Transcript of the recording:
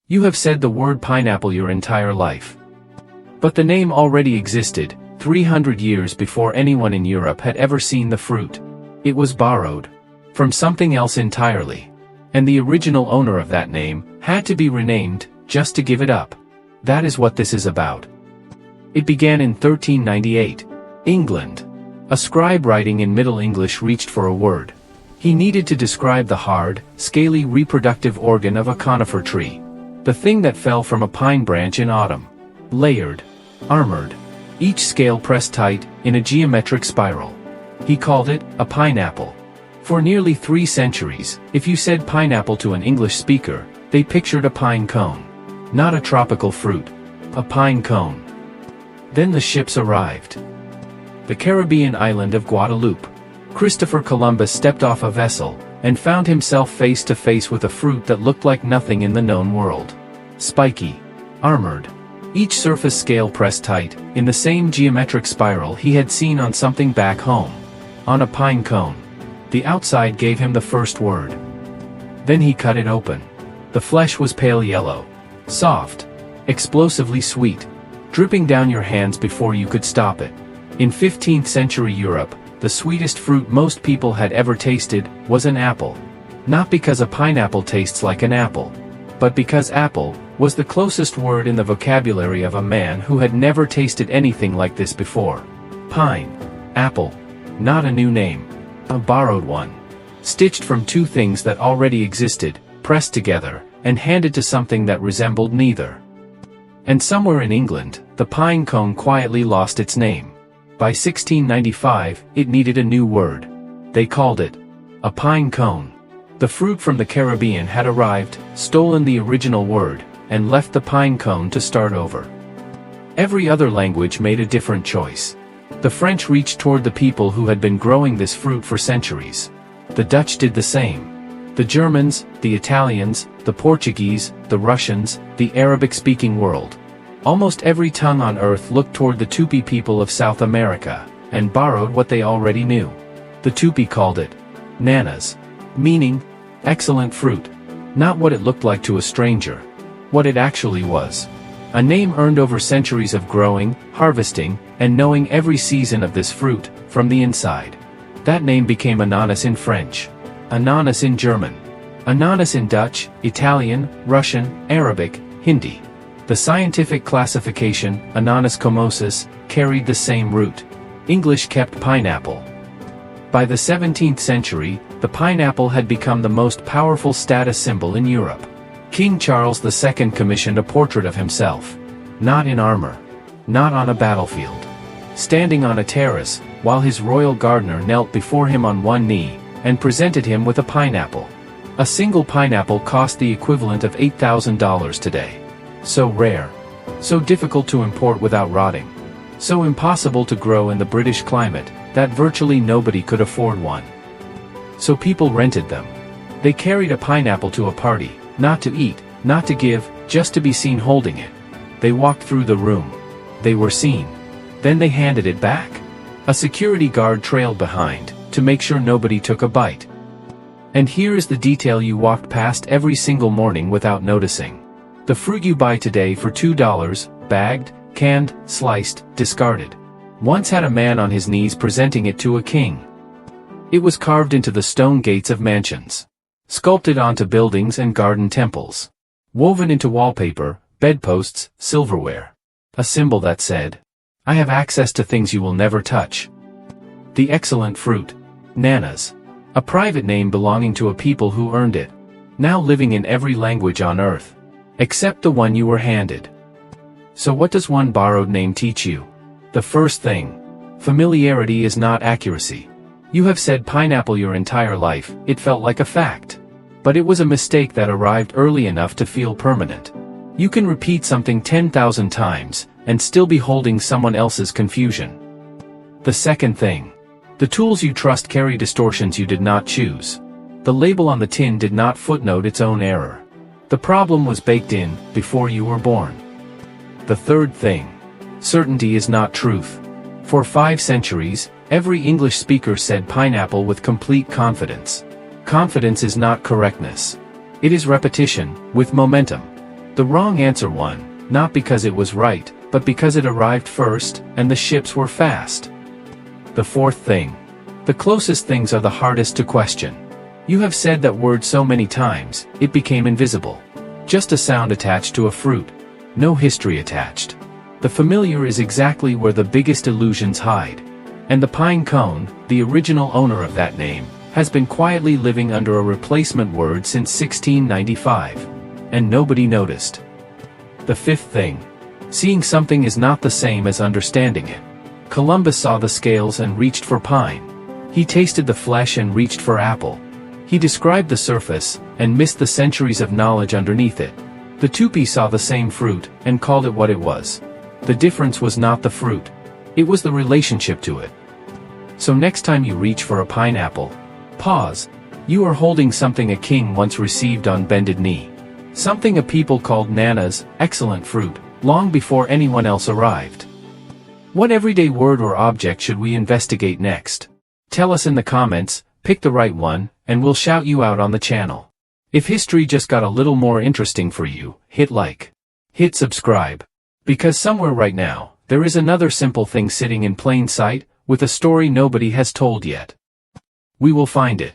You have said the word pineapple your entire life. But the name already existed, 300 years before anyone in Europe had ever seen the fruit. It was borrowed from something else entirely. And the original owner of that name had to be renamed, just to give it up. That is what this is about. It began in 1398. England. A scribe writing in Middle English reached for a word. He needed to describe the hard, scaly reproductive organ of a conifer tree. The thing that fell from a pine branch in autumn. Layered. Armored. Each scale pressed tight, in a geometric spiral. He called it a pineapple. For nearly 3 centuries, if you said pineapple to an English speaker, they pictured a pine cone. Not a tropical fruit. A pine cone. Then the ships arrived. The Caribbean island of Guadeloupe. Christopher Columbus stepped off a vessel, and found himself face to face with a fruit that looked like nothing in the known world. Spiky. Armored. Each surface scale pressed tight, in the same geometric spiral he had seen on something back home. On a pine cone. The outside gave him the first word. Then he cut it open. The flesh was pale yellow. Soft. Explosively sweet. Dripping down your hands before you could stop it. In 15th century Europe, the sweetest fruit most people had ever tasted was an apple. Not because a pineapple tastes like an apple, but because apple was the closest word in the vocabulary of a man who had never tasted anything like this before. Pine. Apple. Not a new name. A borrowed one. Stitched from 2 things that already existed, pressed together, and handed to something that resembled neither. And somewhere in England, the pine cone quietly lost its name. By 1695, it needed a new word. They called it a pine cone. The fruit from the Caribbean had arrived, stolen the original word, and left the pine cone to start over. Every other language made a different choice. The French reached toward the people who had been growing this fruit for centuries. The Dutch did the same. The Germans, the Italians, the Portuguese, the Russians, the Arabic-speaking world. Almost every tongue on earth looked toward the Tupi people of South America, and borrowed what they already knew. The Tupi called it nanas, meaning excellent fruit. Not what it looked like to a stranger. What it actually was. A name earned over centuries of growing, harvesting, and knowing every season of this fruit, from the inside. That name became ananas in French. Ananas in German. Ananas in Dutch, Italian, Russian, Arabic, Hindi. The scientific classification, Ananas commosis, carried the same root. English kept pineapple. By the 17th century, the pineapple had become the most powerful status symbol in Europe. King Charles II commissioned a portrait of himself. Not in armor. Not on a battlefield. Standing on a terrace, while his royal gardener knelt before him on one knee, and presented him with a pineapple. A single pineapple cost the equivalent of $8,000 today. So rare. So difficult to import without rotting. So impossible to grow in the British climate, that virtually nobody could afford one. So people rented them. They carried a pineapple to a party, not to eat, not to give, just to be seen holding it. They walked through the room. They were seen. Then they handed it back. A security guard trailed behind, to make sure nobody took a bite. And here is the detail you walked past every single morning without noticing. The fruit you buy today for $2, bagged, canned, sliced, discarded. Once had a man on his knees presenting it to a king. It was carved into the stone gates of mansions. Sculpted onto buildings and garden temples. Woven into wallpaper, bedposts, silverware. A symbol that said, I have access to things you will never touch. The excellent fruit. Nanas. A private name belonging to a people who earned it. Now living in every language on earth. Except the one you were handed. So what does one borrowed name teach you? The first thing. Familiarity is not accuracy. You have said pineapple your entire life, it felt like a fact. But it was a mistake that arrived early enough to feel permanent. You can repeat something 10,000 times, and still be holding someone else's confusion. The second thing. The tools you trust carry distortions you did not choose. The label on the tin did not footnote its own error. The problem was baked in, before you were born. The third thing. Certainty is not truth. For 5 centuries, every English speaker said pineapple with complete confidence. Confidence is not correctness. It is repetition, with momentum. The wrong answer won, not because it was right, but because it arrived first, and the ships were fast. The fourth thing. The closest things are the hardest to question. You have said that word so many times, it became invisible. Just a sound attached to a fruit. No history attached. The familiar is exactly where the biggest illusions hide. And the pine cone, the original owner of that name, has been quietly living under a replacement word since 1695. And nobody noticed. The fifth thing. Seeing something is not the same as understanding it. Columbus saw the scales and reached for pine. He tasted the flesh and reached for apple. He described the surface, and missed the centuries of knowledge underneath it. The Tupi saw the same fruit, and called it what it was. The difference was not the fruit. It was the relationship to it. So next time you reach for a pineapple, pause. You are holding something a king once received on bended knee. Something a people called nanas, excellent fruit, long before anyone else arrived. What everyday word or object should we investigate next? Tell us in the comments, pick the right one, and we'll shout you out on the channel. If history just got a little more interesting for you, hit like. Hit subscribe. Because somewhere right now, there is another simple thing sitting in plain sight, with a story nobody has told yet. We will find it.